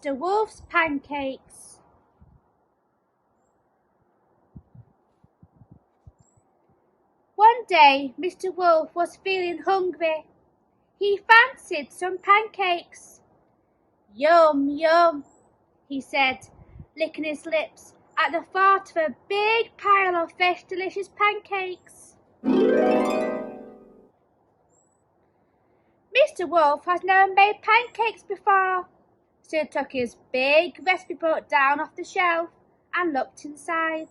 Mr. Wolf's Pancakes. One day Mr. Wolf was feeling hungry. He fancied some pancakes. Yum, yum, he said, licking his lips at the thought of a big pile of fresh, delicious pancakes. Mr. Wolf has never made pancakes before, so he took his big recipe book down off the shelf and looked inside.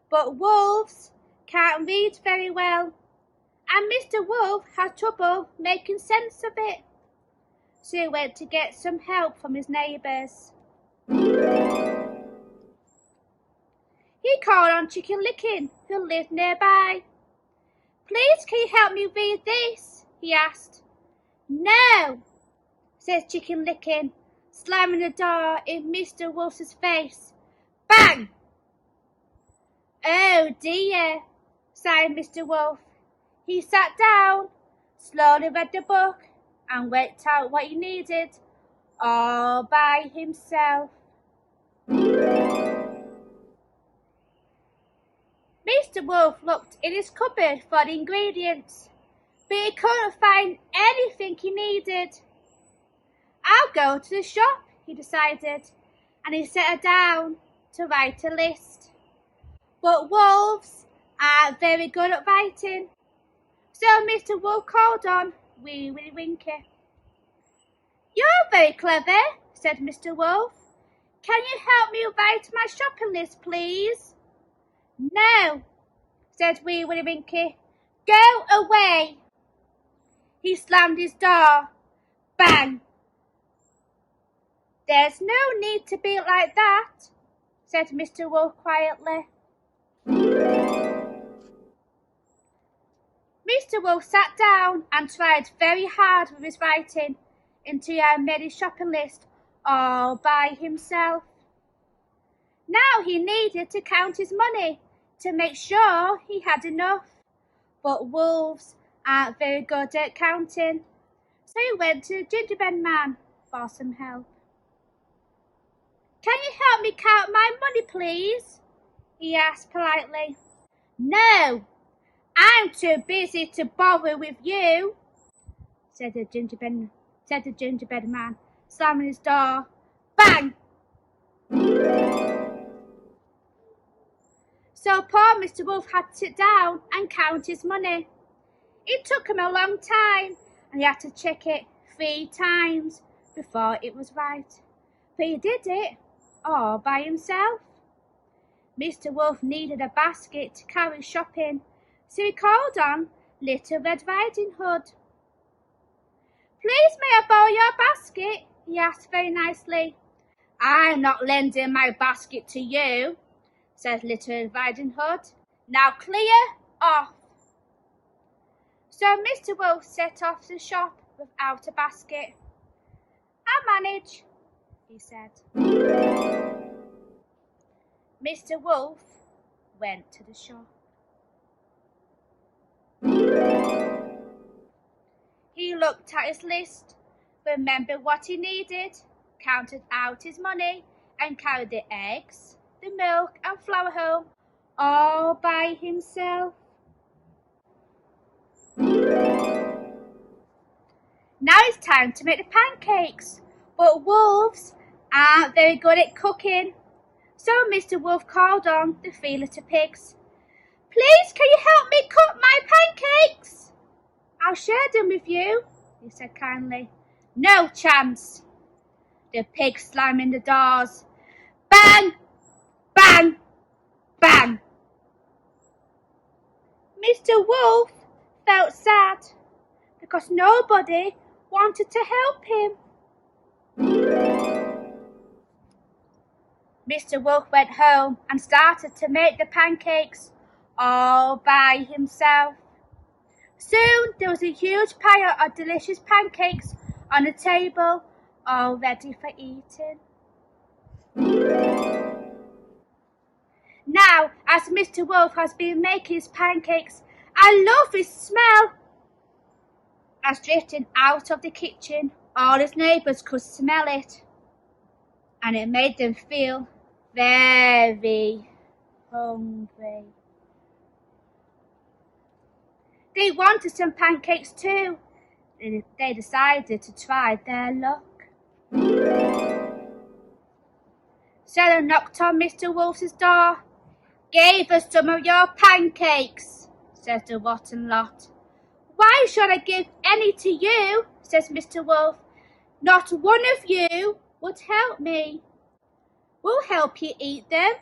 But wolves can't read very well, and Mr. Wolf had trouble making sense of it, so he went to get some help from his neighbours. He called on Chicken Licken, who lived nearby. "Please, can you help me read this?" he asked. "No," said Chicken Licken, slamming the door in Mr. Wolf's face. Bang! "Oh dear," sighed Mr. Wolf. He sat down, slowly read the book, and worked out what he needed all by himself. Mr. Wolf looked in his cupboard for the ingredients, but he couldn't find anything he needed. "I'll go to the shop," he decided, and he sat down to write a list. But wolves aren't very good at writing, so Mr. Wolf called on Wee Willie Winkie. "You're very clever," said Mr. Wolf. "Can you help me write my shopping list, please?" "No," said Wee Willie Winkie. "Go away." He slammed his door. Bang! "There's no need to be like that," said Mr. Wolf quietly. Mr. Wolf sat down and tried very hard with his writing until he had made his shopping list all by himself. Now he needed to count his money to make sure he had enough. But wolves aren't very good at counting, so he went to the gingerbread man for some help. "Can you help me count my money, please?" he asked politely. "No, I'm too busy to bother with you," said the gingerbread man, slamming his door. Bang! So poor Mr. Wolf had to sit down and count his money. It took him a long time, and he had to check it 3 times before it was right. But he did it all by himself. Mr. Wolf needed a basket to carry shopping, so he called on Little Red Riding Hood. "Please, may I borrow your basket?" he asked very nicely. "I'm not lending my basket to you," said Little Red Riding Hood. "Now clear off." So Mr. Wolf set off to the shop without a basket. "I'll manage," he said. Mr. Wolf went to the shop. He looked at his list, remembered what he needed, counted out his money, and carried the eggs, the milk and flour home all by himself. Now it's time to make the pancakes, but wolves aren't very good at cooking. So Mr. Wolf called on the 3 little pigs. "Please, can you help me cook my pancakes?" "I'll share them with you," he said kindly. "No chance." The pigs slammed in the doors. Bang! Bang! Bang! Mr. Wolf felt sad because nobody wanted to help him. Mr. Wolf went home and started to make the pancakes all by himself. Soon there was a huge pile of delicious pancakes on the table, all ready for eating. Now, as Mr. Wolf has been making his pancakes, I love his smell. As drifting out of the kitchen, all his neighbours could smell it. and it made them feel very hungry. They wanted some pancakes too. They decided to try their luck. So they knocked on Mr. Wolf's door. "Give us some of your pancakes," says the rotten lot. "Why should I give any to you?" says Mr. Wolf. "Not one of you would help me." "We'll help you eat them,"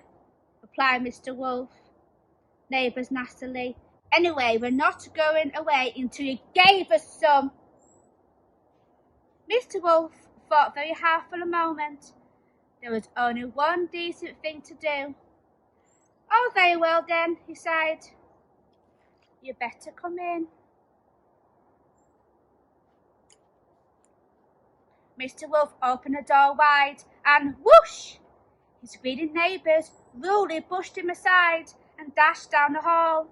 replied Mr. Wolf. Neighbours nastily. "Anyway, we're not going away until you gave us some." Mr. Wolf thought very hard for a moment. There was only one decent thing to do. "Oh, very well then," he sighed. "You better come in." Mr. Wolf opened the door wide and whoosh! His greedy neighbours rudely pushed him aside and dashed down the hall.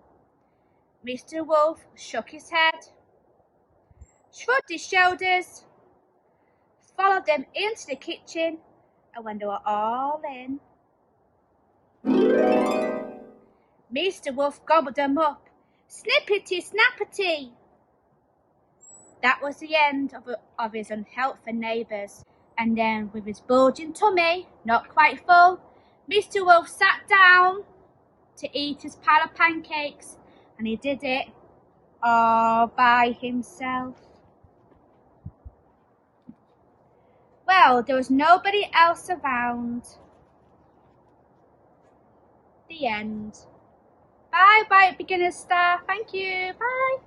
Mr. Wolf shook his head, shrugged his shoulders, followed them into the kitchen, and when they were all in, Mr. Wolf gobbled them up, snippety snappety. That was the end of his unhelpful neighbours, and then with his bulging tummy not quite full, Mr. Wolf sat down to eat his pile of pancakes, and he did it all by himself. Well, there was nobody else around. The end. Bye, beginner star. Thank you. Bye.